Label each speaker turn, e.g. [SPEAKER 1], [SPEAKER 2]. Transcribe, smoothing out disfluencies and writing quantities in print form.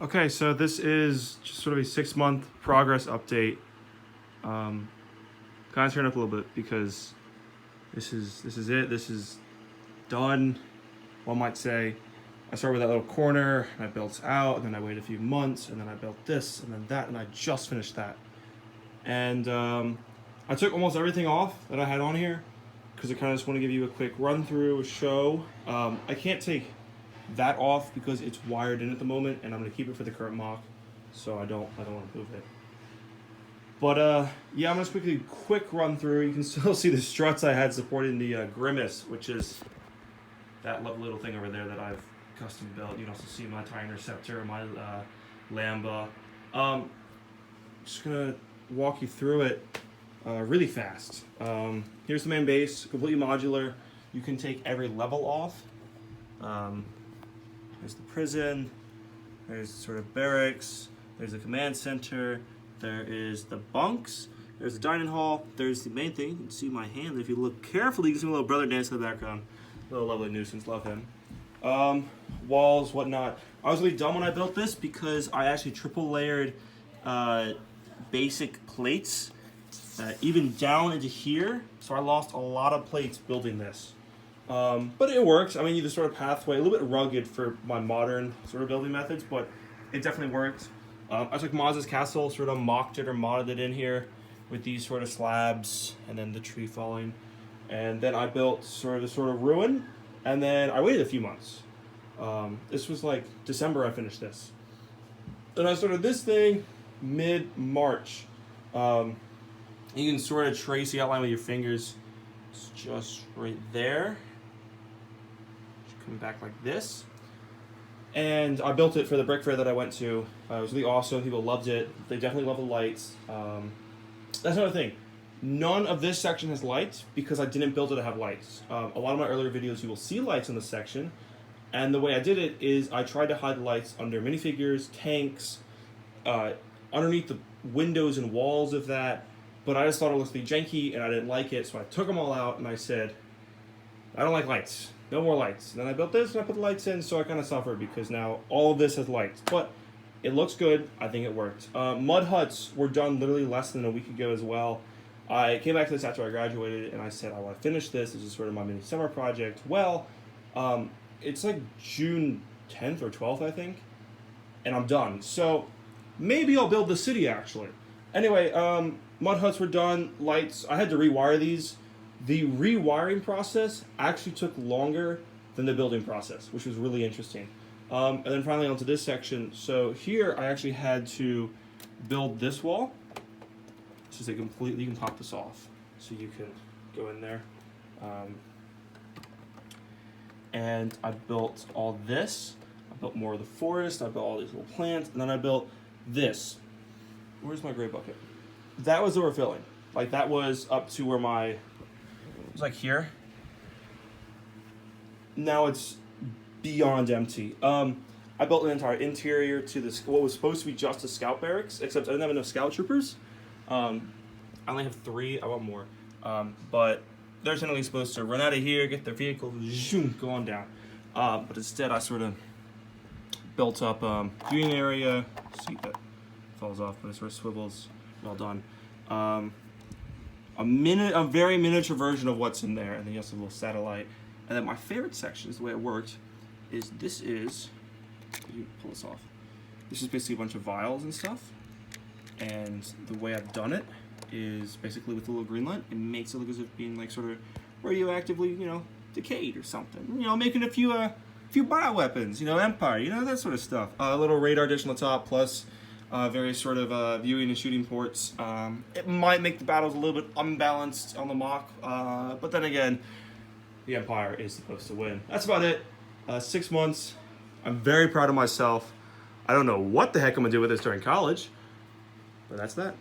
[SPEAKER 1] Okay, so this is just sort of a 6 month progress update. Kind of turn up a little bit because this is it. This is done. One might say. I started with that little corner, and I built out, and then I waited a few months, and then I built this, and then that, and I just finished that. And I took almost everything off that I had on here because I kind of just want to give you a quick run through, a show. I can't take that off because it's wired in at the moment, and I'm going to keep it for the current mock, so I don't want to move it. But yeah, I'm just quick run through. You can still see the struts I had supporting the Grimace, which is that lovely little thing over there that I've custom built. You can also see my TIE Interceptor, my Lamba. Just gonna walk you through it really fast. Here's the main base, completely modular. You can take every level off. There's the prison. There's sort of barracks. There's the command center. There is the bunks. There's the dining hall. There's the main thing. You can see my hand. If you look carefully, you can see my little brother dancing in the background. Little lovely nuisance, love him. Walls, whatnot. I was really dumb when I built this because I actually triple layered basic plates, even down into here. So I lost a lot of plates building this. But it works. I mean, the sort of pathway, a little bit rugged for my modern sort of building methods, but it definitely worked. I took Maz's castle, sort of mocked it or modded it in here with these sort of slabs, and then the tree falling. And then I built sort of ruin, and then I waited a few months. This was like December I finished this. Then I started this thing mid-March. You can sort of trace the outline with your fingers. It's just right there. Coming back like this. And I built it for the brick fair that I went to. It was really awesome. People loved it. They definitely love the lights. That's another thing. None of this section has lights because I didn't build it to have lights. A lot of my earlier videos, you will see lights in this section. And the way I did it is I tried to hide the lights under minifigures, tanks, underneath the windows and walls of that. But I just thought it looked really janky and I didn't like it. So I took them all out and I said, I don't like lights. No more lights. And then I built this and I put the lights in, so I kind of suffered because now all of this has lights. But it looks good. I think it worked. Mud huts were done literally less than a week ago as well. I came back to this after I graduated and I said, I want to finish this. This is sort of my mini summer project. Well, it's like June 10th or 12th, I think. And I'm done. So maybe I'll build the city actually. Anyway, mud huts were done. Lights. I had to rewire these. The rewiring process actually took longer than the building process, which was really interesting. And then finally onto this section. So here I actually had to build this wall. This is a completely, you can pop this off. So you can go in there. And I built all this. I built more of the forest. I built all these little plants. And then I built this. Where's my gray bucket? That was overfilling. Like that was up to where my, it was like here. Now it's beyond empty. I built an entire interior to this, what was supposed to be just a scout barracks, except I didn't have enough scout troopers. I only have 3, I want more. But they're generally supposed to run out of here, get their vehicle, zoom, go on down. But instead I sort of built up viewing area, see that falls off, but it sort of swivels, well done. A very miniature version of what's in there, and then you have a little satellite. And then my favorite section is the way it worked, is this is, you pull this off. This is basically a bunch of vials and stuff. And the way I've done it is basically with a little green light, it makes it look as if being like sort of radioactively, decayed or something. Making a few bioweapons, Empire, that sort of stuff. A little radar dish on the top, plus various sort of viewing and shooting ports. It might make the battles a little bit unbalanced on the mock, but then again, the Empire is supposed to win. That's about it. 6 months. I'm very proud of myself. I don't know what the heck I'm gonna do with this during college, but that's that.